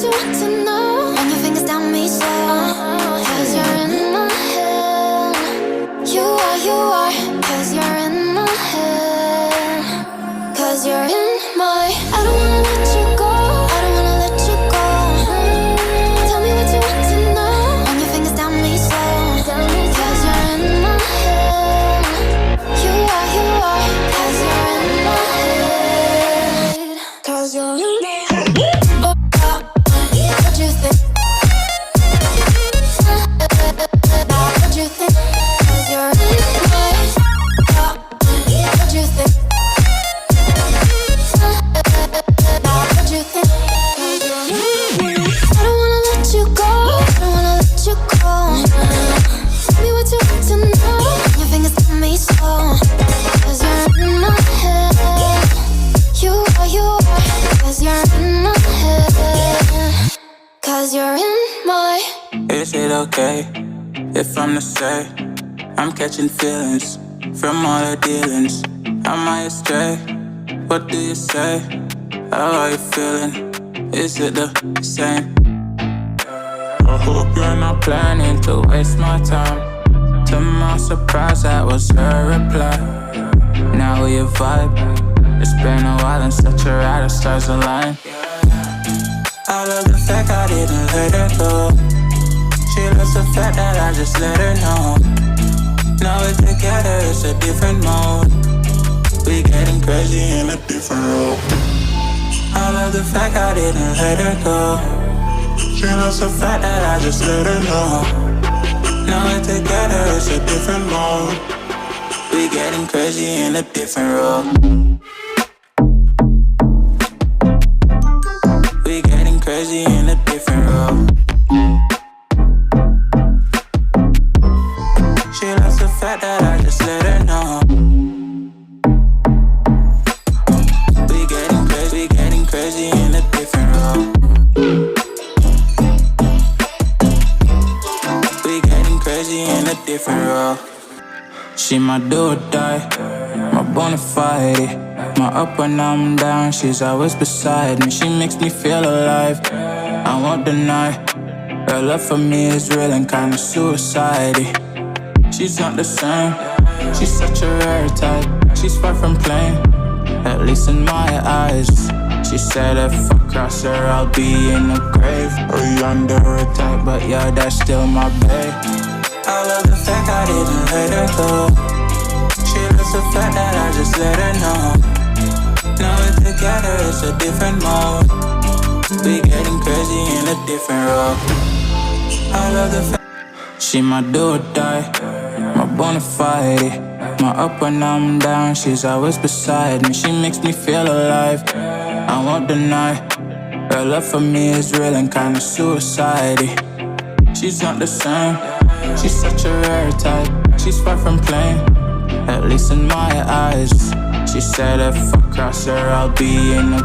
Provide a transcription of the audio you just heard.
you want to know. Run your fingers down me slow, 'cause you're in my head. You are, 'cause you're in my head. 'Cause you're in my. I don't wanna let you go, I don't wanna let you go. Tell me what you want to know. Run your fingers down me slow, 'cause you're in my head. You are, 'cause you're in my head. 'Cause you're in my head. Oh, what you think? What you think? 'Cause you're in my head. What you think? What you think? I don't wanna let you go, I don't wanna let you go. Tell me what you want to know. Your fingers on me slow, 'cause you're in my head. You are, 'cause you're in my head. 'Cause you're in my. Is it okay if I'm to say I'm catching feelings from all the dealings? Am I astray? What do you say? How are you feeling? Is it the same? I hope you're not planning to waste my time. To my surprise, that was her reply. Now we vibe. It's been a while and such a ride, the stars align. I love the fact I didn't let her go. She loves the fact that I just let her know. Now we're together, it's a different mode. We getting crazy in a different role. I love the fact I didn't let her go. She loves the fact that I just let her know. Now we're together, it's a different mode. We getting crazy in a different role. We getting crazy in a different role. She loves the fact that I just let her know. We getting crazy in a different role. We getting crazy in a different role. She my do or die, my bona fide. My up when I'm down, she's always beside me. She makes me feel alive, I won't deny. Her love for me is real and kinda suicide-y. She's not the same, she's such a rare type. She's far from plain, at least in my eyes. She said if I cross her, I'll be in the grave or under her type, but yeah, that's still my babe. I love the fact I didn't let her go. She loves the fact that I just let her know. Now we're together, it's a different mode. We getting crazy in a different role. I love the fact she my do or die, my bona fide. My up when I'm down, she's always beside me. She makes me feel alive, I won't deny. Her love for me is real and kinda suicide-y. She's not the same, she's such a rare type. She's far from plain, at least in my eyes. She said if I cross her, I'll be in the